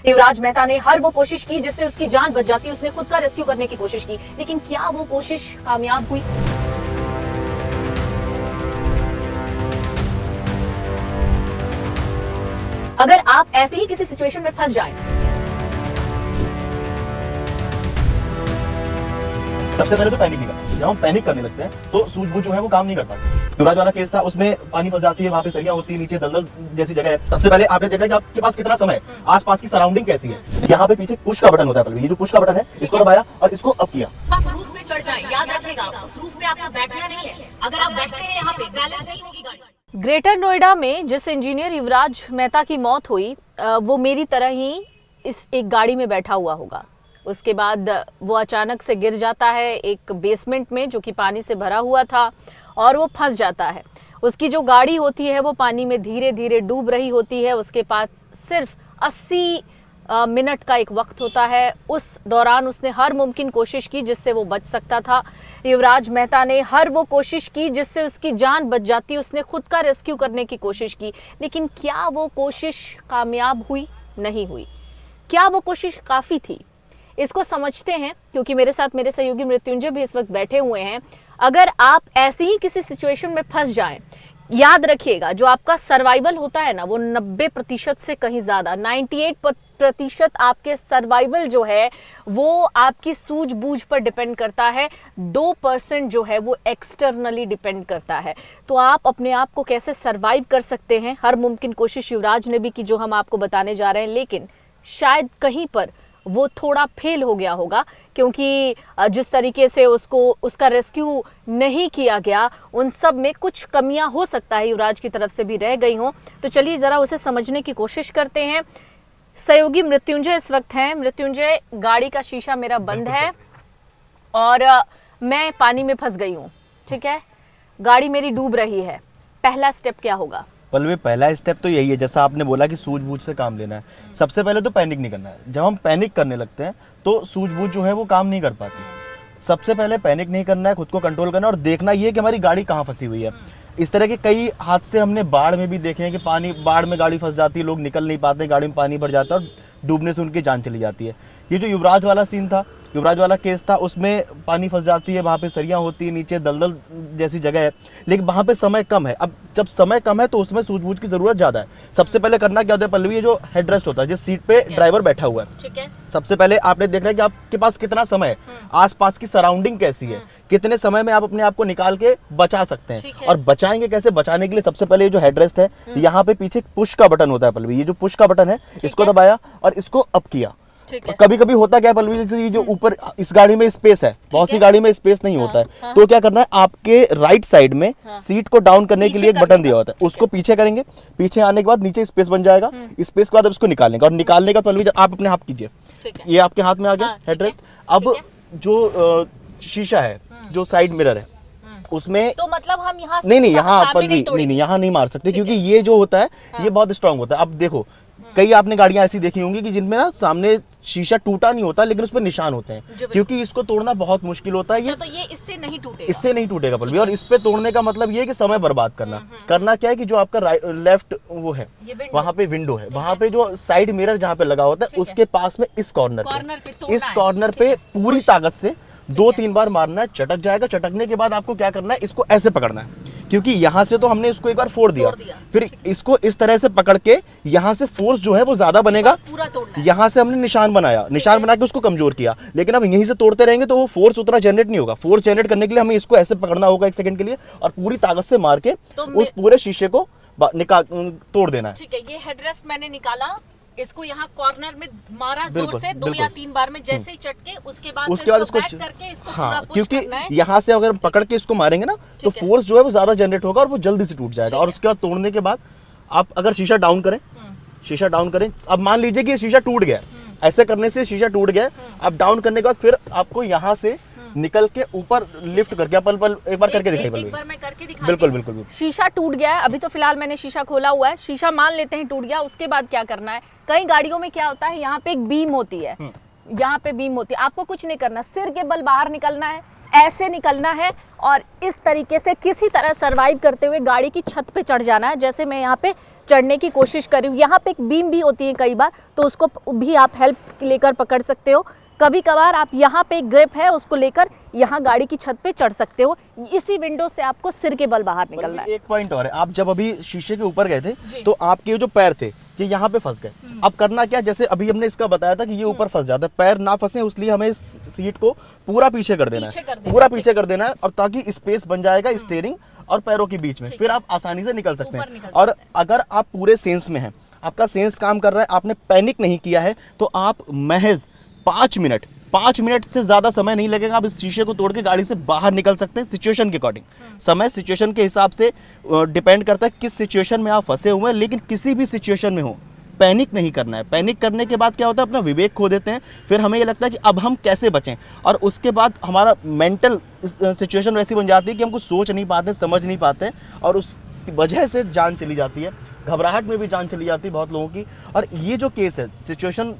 युवराज मेहता ने हर वो कोशिश की जिससे उसकी जान बच जाती, उसने खुद का रेस्क्यू करने की कोशिश की, लेकिन क्या वो कोशिश कामयाब हुई? अगर आप ऐसे ही किसी सिचुएशन में फंस जाएं, सबसे पहले तो पैनिक नहीं करना। जब हम पैनिक करने लगते हैं तो सूझबूझ जो है वो काम नहीं कर पाती। युवराज वाला केस था, उसमें पानी फंस जाती है, वहाँ पे सरियां होती है, नीचे दलदल जैसी जगह है। सबसे पहले आपने देखा कि आपके पास कितना समय है, आसपास की सराउंडिंग कैसी है। यहाँ पे पीछे पुश का बटन होता है, ये जो पुश का बटन है इसको दबाया और इसको अप किया। आप रूफ पे चढ़ जाएं, याद रखिएगा उस रूफ पे आपको बैठना नहीं है। अगर आप बैठते हैं यहाँ पे बैलेंस नहीं होगी गाड़ी। ग्रेटर नोएडा में जिस इंजीनियर युवराज मेहता की मौत हुई, वो मेरी तरह ही इस एक गाड़ी में बैठा हुआ होगा। उसके बाद वो अचानक से गिर जाता है एक बेसमेंट में जो कि पानी से भरा हुआ था और वो फंस जाता है। उसकी जो गाड़ी होती है वो पानी में धीरे धीरे डूब रही होती है। उसके पास सिर्फ 80 मिनट का एक वक्त होता है। उस दौरान उसने हर मुमकिन कोशिश की जिससे वो बच सकता था। युवराज मेहता ने हर वो कोशिश की जिससे उसकी जान बच जाती, उसने खुद का रेस्क्यू करने की कोशिश की, लेकिन क्या वो कोशिश कामयाब हुई? नहीं हुई। क्या वो कोशिश काफ़ी थी? इसको समझते हैं क्योंकि मेरे साथ मेरे सहयोगी मृत्युंजय भी इस वक्त बैठे हुए हैं। अगर आप ऐसे ही किसी सिचुएशन में फंस जाएं, याद रखिएगा जो आपका सर्वाइवल होता है ना, वो 90% से कहीं ज़्यादा 98% आपके सर्वाइवल जो है वो आपकी सूझबूझ पर डिपेंड करता है। 2% जो है वो एक्सटर्नली डिपेंड करता है। तो आप अपने आप को कैसे सर्वाइव कर सकते हैं, हर मुमकिन कोशिश युवराज ने भी की जो हम आपको बताने जा रहे हैं, लेकिन शायद कहीं पर वो थोड़ा फेल हो गया होगा क्योंकि जिस तरीके से उसका रेस्क्यू नहीं किया गया, उन सब में कुछ कमियां हो सकता है युवराज की तरफ से भी रह गई हों। तो चलिए ज़रा उसे समझने की कोशिश करते हैं। सहयोगी मृत्युंजय इस वक्त हैं। मृत्युंजय, गाड़ी का शीशा मेरा बंद है और मैं पानी में फंस गई हूँ, ठीक है, गाड़ी मेरी डूब रही है, पहला स्टेप क्या होगा? पल्लवी, पहला स्टेप तो यही है, जैसा आपने बोला कि सूझबूझ से काम लेना है। सबसे पहले तो पैनिक नहीं करना है। जब हम पैनिक करने लगते हैं तो सूझबूझ जो है वो काम नहीं कर पाती। सबसे पहले पैनिक नहीं करना है, खुद को कंट्रोल करना है और देखना ये कि हमारी गाड़ी कहाँ फंसी हुई है। इस तरह के कई हादसे हमने बाढ़ में भी देखे हैं कि बाढ़ में गाड़ी फंस जाती है, लोग निकल नहीं पाते, गाड़ी में पानी भर जाता है और डूबने से उनकी जान चली जाती है। ये जो युवराज वाला सीन था, युवराज वाला केस था, उसमें पानी फंस जाती है, वहाँ पे सरियां होती है, नीचे दलदल जैसी जगह है, लेकिन वहाँ पे समय कम है। अब जब समय कम है तो उसमें सूझबूझ की जरूरत ज़्यादा है। सबसे पहले करना क्या होता है पल्लवी, ये जो हेडरेस्ट होता है, जिस सीट पे ड्राइवर बैठा हुआ है, ठीक है, सबसे पहले आपने देखना है कि आपके पास कितना समय है, आसपास की सराउंडिंग कैसी है, कितने समय में आप अपने आप को निकाल के बचा सकते हैं। और बचाएंगे कैसे? बचाने के लिए सबसे पहले ये जो हेडरेस्ट है, यहाँ पे पीछे पुश का बटन होता है पल्लवी, ये जो पुश का बटन है इसको दबाया और इसको अप किया। कभी कभी होता क्या है पल्लवी, जैसे ये जो ऊपर इस गाड़ी में स्पेस है, बहुत सी गाड़ी में स्पेस नहीं होता है, तो क्या करना है, आपके राइट साइड में सीट को डाउन करने के लिए एक बटन दिया होता है, उसको पीछे करेंगे। पीछे आने के बाद नीचे स्पेस बन जाएगा, स्पेस के बाद अब इसको निकालेंगे और निकालने का पल्लवी आप अपने हाथ कीजिए, ये आपके हाथ में आ गया हेडरेस्ट। अब जो शीशा है, जो साइड मिरर है, उसमें तो मतलब हम यहाँ नहीं यहाँ पल्लवी नहीं यहाँ नहीं मार सकते क्योंकि ये जो होता है ये बहुत स्ट्रांग होता है। अब देखो कई आपने गाड़ियां ऐसी देखी होंगी कि जिनमें ना सामने शीशा टूटा नहीं होता लेकिन उस पर निशान होते हैं, क्योंकि इसको तोड़ना बहुत मुश्किल होता है। तो ये इससे नहीं टूटेगा पल्लवी। और इस पे तोड़ने का मतलब ये है कि समय बर्बाद करना क्या है कि जो आपका लेफ्ट वो है वहाँ पे विंडो है, वहाँ पे जो साइड मिरर जहाँ पे लगा होता है उसके पास में इस कॉर्नर पे पूरी ताकत से 2-3 बार मारना है, चटक जाएगा। चटकने के बाद आपको क्या करना है, इसको ऐसे पकड़ना है, क्योंकि यहाँ से तो हमने इसको एक बार फोड़ दिया, फिर इसको इस तरह से पकड़ के यहाँ से फोर्स जो है वो ज्यादा बनेगा। यहाँ से हमने निशान बना के उसको कमजोर किया, लेकिन अब यहीं से तोड़ते रहेंगे तो वो फोर्स उतना जनरेट नहीं होगा। फोर्स जनरेट करने के लिए हमें इसको ऐसे पकड़ना होगा 1 सेकंड के लिए और पूरी ताकत से मार के उस पूरे शीशे को तोड़ देना है। ठीक है, ये हेडरेस्ट मैंने निकाला, इसको यहाँ कॉर्नर में मारा जोर से 2 या 3 बार में, जैसे ही चटके उसके बाद इसको बैक करके इसको पूरा पुश क्योंकि करना है। यहाँ से अगर हम पकड़ के इसको मारेंगे ना तो फोर्स जो है वो ज्यादा जनरेट होगा और वो जल्दी से टूट जाएगा। और उसके बाद तोड़ने के बाद आप अगर शीशा डाउन करें, अब मान लीजिए कि शीशा टूट गया, ऐसे करने से शीशा टूट गया, अब डाउन करने के बाद फिर आपको यहाँ से निकल के ऊपर लिफ्ट करके पल एक बार करके दिखाई। एक बार मैं करके दिखा। बिल्कुल। शीशा टूट गया है, अभी तो फिलहाल मैंने शीशा खोला हुआ है, शीशा मान लेते हैं टूट गया, उसके बाद क्या करना है? कई गाड़ियों में क्या होता है, यहाँ पे एक बीम होती है, आपको कुछ नहीं करना, सिर के बल बाहर निकलना है, ऐसे निकलना है और इस तरीके से किसी तरह सरवाइव करते हुए गाड़ी की छत पे चढ़ जाना है। जैसे मैं यहाँ पे चढ़ने की कोशिश कर रही हूँ। यहाँ पे एक बीम भी होती है कई बार, तो उसको भी आप हेल्प लेकर पकड़ सकते हो। कभी कभार आप यहाँ पे एक ग्रिप है, उसको लेकर यहाँ गाड़ी की छत पे चढ़ सकते हो। इसी विंडो से आपको सिर के बल बाहर निकलना है। एक पॉइंट और है, आप जब अभी शीशे के ऊपर गए थे तो आपके जो पैर थे ये यहाँ पे फंस गए। अब करना क्या, जैसे अभी हमने इसका बताया था कि ये ऊपर फंस जाता है, पैर ना फंसे इसलिए हमें इस सीट को पूरा पीछे कर देना है, पूरा पीछे कर देना है, और ताकि स्पेस बन जाएगा स्टीयरिंग और पैरों के बीच में, फिर आप आसानी से निकल सकते हैं। और अगर आप पूरे सेंस में हैं, आपका सेंस काम कर रहा है, आपने पैनिक नहीं किया है, तो आप महज 5 मिनट से ज़्यादा समय नहीं लगेगा, आप इस शीशे को तोड़ के गाड़ी से बाहर निकल सकते हैं। सिचुएशन के अकॉर्डिंग समय सिचुएशन के हिसाब से डिपेंड करता है किस सिचुएशन में आप फंसे हुए हैं, लेकिन किसी भी सिचुएशन में हो पैनिक नहीं करना है। पैनिक करने के बाद क्या होता है, अपना विवेक खो देते हैं, फिर हमें ये लगता है कि अब हम कैसे बचें, और उसके बाद हमारा मेंटल सिचुएशन वैसी बन जाती है कि हम कुछ सोच नहीं पाते, समझ नहीं पाते, और उस वजह से जान चली जाती है, घबराहट में भी जान चली जाती है बहुत लोगों की। और ये जो केस है सिचुएशन,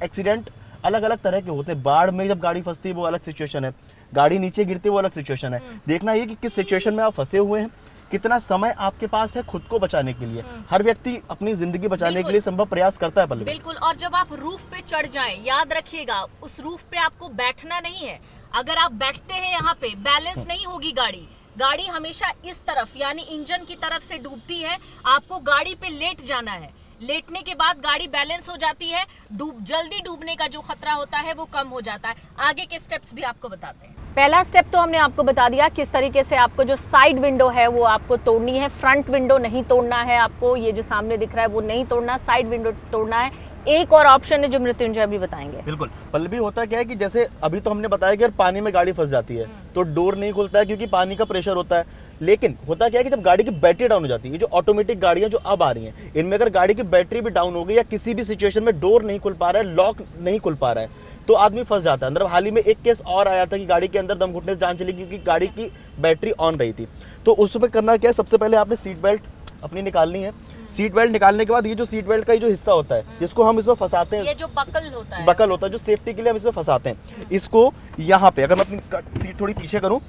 एक्सीडेंट अलग अलग तरह के होते हैं। बाढ़ में जब गाड़ी फंसती है वो अलग सिचुएशन है, गाड़ी नीचे गिरती है वो अलग सिचुएशन है। देखना ये कि किस सिचुएशन में आप फंसे हुए हैं, कितना समय आपके पास है खुद को बचाने के लिए। हर व्यक्ति अपनी जिंदगी बचाने के लिए संभव प्रयास करता है पल्लवी। बिल्कुल। और जब आप रूफ पे चढ़ जाएं, याद रखिएगा उस रूफ पे आपको बैठना नहीं है। अगर आप बैठते हैं यहाँ पे, बैलेंस नहीं होगी गाड़ी। गाड़ी हमेशा इस तरफ यानी इंजन की तरफ से डूबती है, आपको गाड़ी पे लेट जाना है। लेटने के बाद गाड़ी बैलेंस हो जाती है, जल्दी डूबने का जो खतरा होता है वो कम हो जाता है। आगे के स्टेप्स भी आपको बताते हैं। पहला स्टेप तो हमने आपको बता दिया किस तरीके से आपको जो साइड विंडो है वो आपको तोड़नी है, फ्रंट विंडो नहीं तोड़ना है आपको, ये जो सामने दिख रहा है वो नहीं तोड़ना, साइड विंडो तोड़ना है। एक और ऑप्शन है जो मृत्युंजय भी बताएंगे। बिल्कुल पल्लवी, होता क्या है कि जैसे अभी तो हमने बताया कि अगर पानी में गाड़ी फंस जाती है तो डोर नहीं खुलता है क्योंकि पानी का प्रेशर होता है। लेकिन होता क्या है कि जब गाड़ी की बैटरी डाउन हो जाती है, जो ऑटोमेटिक गाड़ियां जो अब आ रही हैं, इनमें अगर गाड़ी की बैटरी भी डाउन हो गई या किसी भी सिचुएशन में डोर नहीं खुल पा रहा है, लॉक नहीं खुल पा रहा है, तो आदमी फंस जाता है अंदर। हाल ही में एक केस और आया था कि गाड़ी के अंदर दम घुटने से जान चली क्योंकि गाड़ी की बैटरी ऑन रही थी। तो उसमें करना क्या है, सबसे पहले आपने सीट बेल्ट अपनी निकालनी है। सीट बेल्ट निकालने के बाद ये जो सीट बेल्ट का ये जो हिस्सा होता है जिसको हम इसमें फंसाते हैं, ये जो बकल होता है जो सेफ्टी के लिए हम इसमें फंसाते हैं, इसको यहाँ पे अगर मैं अपनी सीट थोड़ी पीछे करूँ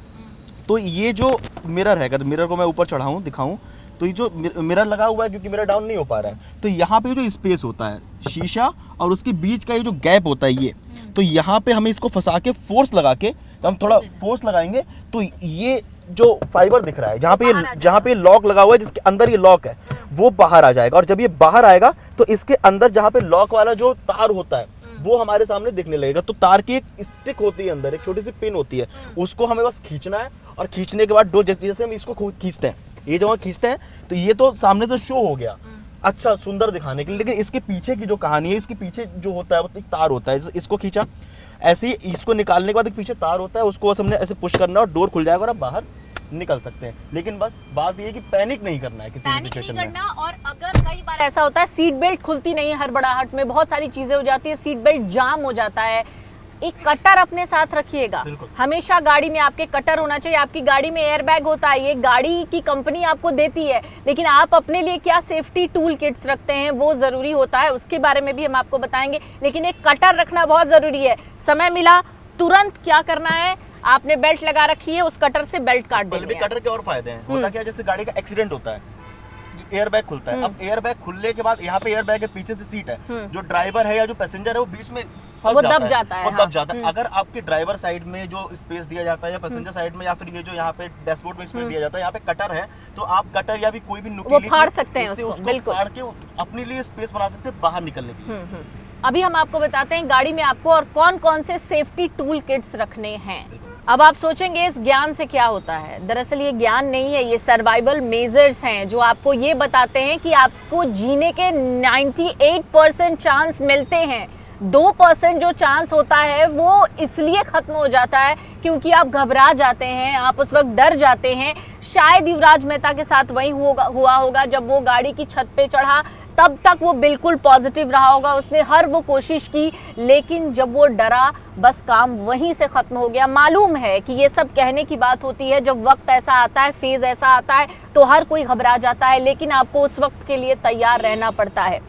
तो ये जो मिरर है, अगर मिरर को मैं ऊपर चढ़ाऊँ दिखाऊँ तो ये जो मिरर लगा हुआ है क्योंकि मिरर डाउन नहीं हो पा रहा है, तो यहाँ पे जो स्पेस होता है शीशा और उसके बीच का ये जो गैप होता है ये, तो यहाँ पे हमें इसको फंसा के फोर्स लगा के, हम थोड़ा फोर्स लगाएंगे तो ये जो फाइबर दिख रहा है जहाँ पे लॉक लगा हुआ है, जिसके अंदर ये लॉक है, वो बाहर आ जाएगा। और जब ये बाहर आएगा तो इसके अंदर जहाँ पे लॉक वाला जो तार होता है वो हमारे सामने दिखने लगेगा। तो तार की एक स्टिक होती है अंदर, एक छोटी सी पिन होती है, उसको हमें बस खींचना है, और खींचने के बाद डोर जैसे हम इसको खींचते हैं, ये जब हम खींचते हैं तो ये तो सामने से शो हो गया अच्छा सुंदर दिखाने के लिए, लेकिन इसके पीछे की जो कहानी है, इसके पीछे जो होता है वो एक तार होता है, इसको खींचा, ऐसे ही इसको निकालने के बाद एक पीछे तार होता है, उसको बस हमने ऐसे पुश करना और डोर खुल जाएगा और आप बाहर निकल सकते हैं। लेकिन बस बात ये है कि पैनिक नहीं करना है किसी भी सिचुएशन में। और अगर कई बार ऐसा होता है सीट बेल्ट खुलती नहीं है, हड़बड़ाहट में बहुत सारी चीजें हो जाती है, सीट बेल्ट जाम हो जाता है, एक कटर अपने साथ रखिएगा। हमेशा गाड़ी में आपके कटर होना चाहिए। आपकी गाड़ी में एयर बैग होता है, ये गाड़ी की कंपनी आपको देती है, लेकिन आप अपने लिए क्या सेफ्टी टूल किट्स रखते हैं वो जरूरी होता है, उसके बारे में भी हम आपको बताएंगे। लेकिन एक कटर रखना बहुत जरूरी है। समय मिला तुरंत क्या करना है, आपने बेल्ट लगा रखी है, उस कटर से बेल्ट काट देंगे। कटर के और फायदे हैं। होता क्या है, जैसे गाड़ी का एक्सीडेंट होता है, एयर बैग खुलता है। अब एयर बैग खुलने के बाद यहाँ पे एयर बैग है, पीछे से सीट है, जो ड्राइवर है या जो पैसेंजर है वो बीच में दब जाता है। अगर आपके ड्राइवर साइड में जो स्पेस दिया जाता है या पैसेंजर साइड में या फिर ये जो यहाँ पे डैशबोर्ड में स्पेस दिया जाता है, यहाँ पे कटर है, तो आप कटर या भी कोई भी नुकीली फाड़ सकते हैं, उसको फाड़ के अपने लिए स्पेस बना सकते हैं बाहर निकलने के लिए। अभी हम आपको बताते हैं गाड़ी में आपको और कौन कौन से सेफ्टी टूल किट्स रखने हैं। अब आप सोचेंगे इस ज्ञान से क्या होता है, दरअसल ये ज्ञान नहीं है, ये सर्वाइवल मेजर्स हैं जो आपको ये बताते हैं कि आपको जीने के 98% चांस मिलते हैं। 2% जो चांस होता है वो इसलिए खत्म हो जाता है क्योंकि आप घबरा जाते हैं, आप उस वक्त डर जाते हैं। शायद युवराज मेहता के साथ वही हुआ होगा, जब वो गाड़ी की छत पे चढ़ा तब तक वो बिल्कुल पॉजिटिव रहा होगा, उसने हर वो कोशिश की, लेकिन जब वो डरा बस काम वहीं से खत्म हो गया। मालूम है कि ये सब कहने की बात होती है, जब वक्त ऐसा आता है, फेज ऐसा आता है तो हर कोई घबरा जाता है, लेकिन आपको उस वक्त के लिए तैयार रहना पड़ता है।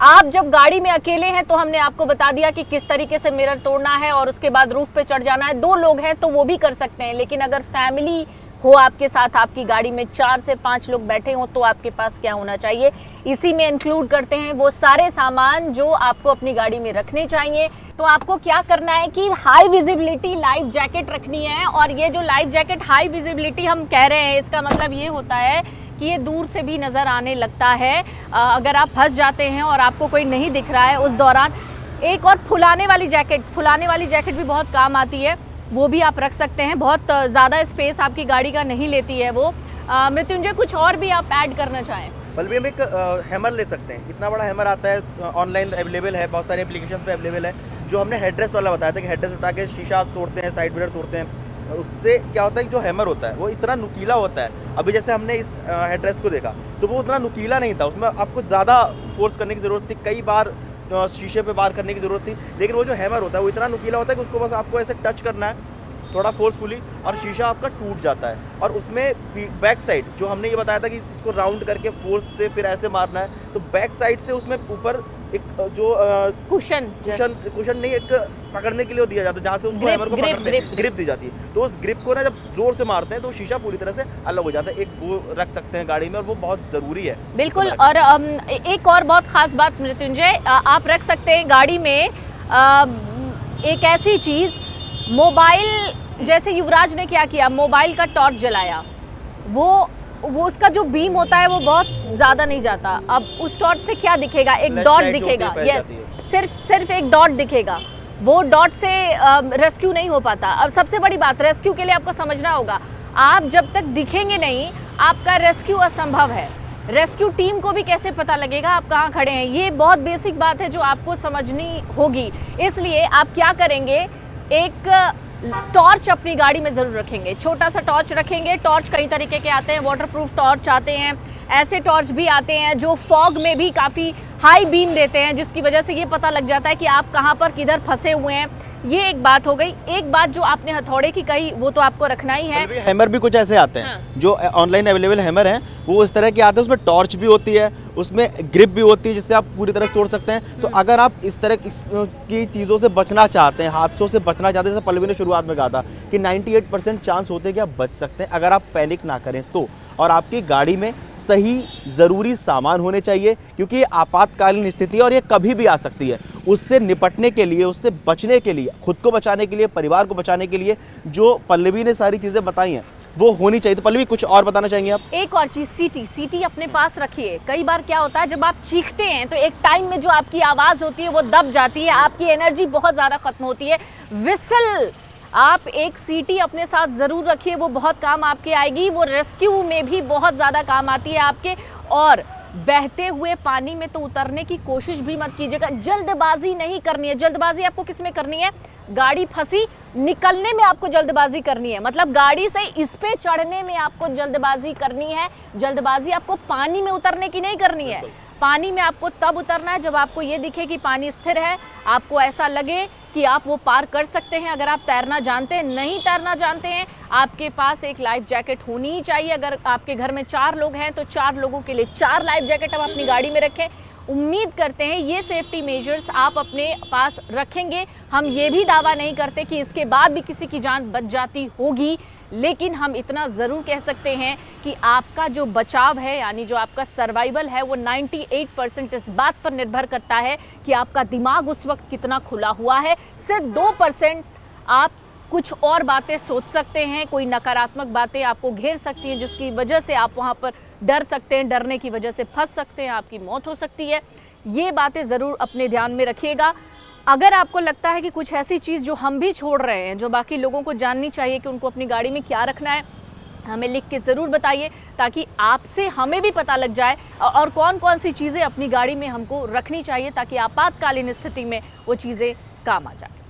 आप जब गाड़ी में अकेले हैं तो हमने आपको बता दिया कि किस तरीके से मिरर तोड़ना है और उसके बाद रूफ पे चढ़ जाना है। 2 लोग हैं तो वो भी कर सकते हैं, लेकिन अगर फैमिली हो आपके साथ, आपकी गाड़ी में 4 से 5 लोग बैठे हों तो आपके पास क्या होना चाहिए, इसी में इंक्लूड करते हैं वो सारे सामान जो आपको अपनी गाड़ी में रखने चाहिए। तो आपको क्या करना है कि हाई विजिबिलिटी लाइफ जैकेट रखनी है। और ये जो लाइफ जैकेट हाई विजिबिलिटी हम कह रहे हैं, इसका मतलब ये होता है कि ये दूर से भी नज़र आने लगता है। अगर आप फंस जाते हैं और आपको कोई नहीं दिख रहा है उस दौरान, एक और फुलाने वाली जैकेट भी बहुत काम आती है, वो भी आप रख सकते हैं। बहुत ज़्यादा स्पेस आपकी गाड़ी का नहीं लेती है वो। मृत्युंजय, कुछ और भी आप ऐड करना चाहें? बल्कि हम एक हैमर ले सकते हैं। इतना बड़ा हैमर आता है, ऑनलाइन अवेलेबल है, बहुत सारे एप्लीकेशन पे अवेलेबल है। जो हमने हेडरेस्ट वाला बताया था कि हेडरेस्ट उठा के शीशा तोड़ते हैं, साइड मिरर तोड़ते हैं, और उससे क्या होता है कि जो हैमर होता है वो इतना नुकीला होता है। अभी जैसे हमने इस हेडरेस्ट को देखा तो वो उतना नुकीला नहीं था, उसमें आपको ज़्यादा फोर्स करने की ज़रूरत थी, कई बार शीशे पे बार करने की ज़रूरत थी। लेकिन वो जो हैमर होता है वो इतना नुकीला होता है कि उसको बस आपको ऐसे टच करना है थोड़ा फोर्सफुली और शीशा आपका टूट जाता है। और उसमें बैक साइड जो हमने ये बताया था कि इसको राउंड करके फोर्स से फिर ऐसे मारना है, तो बैक साइड से उसमें ऊपर एक जो कुशन नहीं, एक पकड़ने के लिए दिया जाता है, जहाँ से उसको हैमर को पकड़ने ग्रिप दी जाती है। तो उस ग्रिप को ना जब जोर से मारते हैं तो शीशा पूरी तरह से अलग हो जाता है। एक वो रख सकते हैं गाड़ी में और वो बहुत ज़रूरी है। बिल्कुल। और एक और बहुत खास बात मृत्युंजय, आप रख सकते हैं गाड़ी में एक ऐसी चीज़, मोबाइल। जैसे युवराज ने क्या किया, मोबाइल का टॉर्च जलाया, वो उसका जो बीम होता है वो बहुत ज़्यादा नहीं जाता। अब उस टॉर्च से क्या दिखेगा, एक डॉट दिखेगा। यस, सिर्फ एक डॉट दिखेगा। वो डॉट से रेस्क्यू नहीं हो पाता। अब सबसे बड़ी बात, रेस्क्यू के लिए आपको समझना होगा, आप जब तक दिखेंगे नहीं आपका रेस्क्यू असंभव है। रेस्क्यू टीम को भी कैसे पता लगेगा आप कहाँ खड़े हैं, ये बहुत बेसिक बात है जो आपको समझनी होगी। इसलिए आप क्या करेंगे, एक टॉर्च अपनी गाड़ी में ज़रूर रखेंगे, छोटा सा टॉर्च रखेंगे। टॉर्च कई तरीके के आते हैं, वाटरप्रूफ टॉर्च आते हैं, ऐसे टॉर्च भी आते हैं जो फॉग में भी काफ़ी हाई बीम देते हैं, जिसकी वजह से ये पता लग जाता है कि आप कहाँ पर किधर फंसे हुए हैं। ये एक बात हो गई। एक बात जो आपने हथौड़े की कही वो तो आपको रखना ही है। हैमर भी कुछ ऐसे आते हैं, हाँ। जो ऑनलाइन अवेलेबल हैमर हैं वो इस तरह के आते हैं, उसमें टॉर्च भी होती है, उसमें ग्रिप भी होती है जिससे आप पूरी तरह से तोड़ सकते हैं। तो अगर आप इस तरह की चीज़ों से बचना चाहते हैं, हादसों से बचना चाहते हैं, जैसे पल्लवी ने शुरुआत में कहा था कि 98% चांस होते हैं कि आप बच सकते हैं अगर आप पैनिक ना करें तो। और आपकी गाड़ी में सही ज़रूरी सामान होने चाहिए, क्योंकि ये आपातकालीन स्थिति है और ये कभी भी आ सकती है। उससे निपटने के लिए, उससे बचने के लिए, खुद को बचाने के लिए, परिवार को बचाने के लिए जो पल्लवी ने सारी चीज़ें बताई हैं वो होनी चाहिए। तो पल्लवी, कुछ और बताना चाहेंगे आप? एक और चीज़, सीटी अपने पास रखिए। कई बार क्या होता है, जब आप चीखते हैं तो एक टाइम में जो आपकी आवाज़ होती है वो दब जाती है, आपकी एनर्जी बहुत ज़्यादा खत्म होती है। विसल, आप एक सीटी अपने साथ ज़रूर रखिए, वो बहुत काम आपके आएगी। वो रेस्क्यू में भी बहुत ज़्यादा काम आती है आपके। और बहते हुए पानी में तो उतरने की कोशिश भी मत कीजिएगा, जल्दबाजी नहीं करनी है। जल्दबाजी आपको किस में करनी है, गाड़ी फंसी निकलने में आपको जल्दबाजी करनी है, मतलब गाड़ी से इस पे चढ़ने में आपको जल्दबाजी करनी है। जल्दबाजी आपको पानी में उतरने की नहीं करनी है। पानी में आपको तब उतरना है जब आपको ये दिखे कि पानी स्थिर है, आपको ऐसा लगे कि आप वो पार कर सकते हैं। अगर आप तैरना जानते हैं, नहीं तैरना जानते हैं, आपके पास एक लाइफ जैकेट होनी ही चाहिए। अगर आपके घर में 4 लोग हैं तो 4 लोगों के लिए 4 लाइफ जैकेट आप अपनी गाड़ी में रखें। उम्मीद करते हैं ये सेफ्टी मेजर्स आप अपने पास रखेंगे। हम ये भी दावा नहीं करते कि इसके बाद भी किसी की जान बच जाती होगी, लेकिन हम इतना ज़रूर कह सकते हैं कि आपका जो बचाव है, यानी जो आपका सर्वाइवल है, वो 98% इस बात पर निर्भर करता है कि आपका दिमाग उस वक्त कितना खुला हुआ है। सिर्फ 2% आप कुछ और बातें सोच सकते हैं, कोई नकारात्मक बातें आपको घेर सकती हैं जिसकी वजह से आप वहाँ पर डर सकते हैं, डरने की वजह से फंस सकते हैं, आपकी मौत हो सकती है। ये बातें ज़रूर अपने ध्यान में रखिएगा। अगर आपको लगता है कि कुछ ऐसी चीज़ जो हम भी छोड़ रहे हैं, जो बाकी लोगों को जाननी चाहिए कि उनको अपनी गाड़ी में क्या रखना है, हमें लिख के ज़रूर बताइए, ताकि आपसे हमें भी पता लग जाए और कौन कौन सी चीज़ें अपनी गाड़ी में हमको रखनी चाहिए, ताकि आपातकालीन स्थिति में वो चीज़ें काम आ जाए।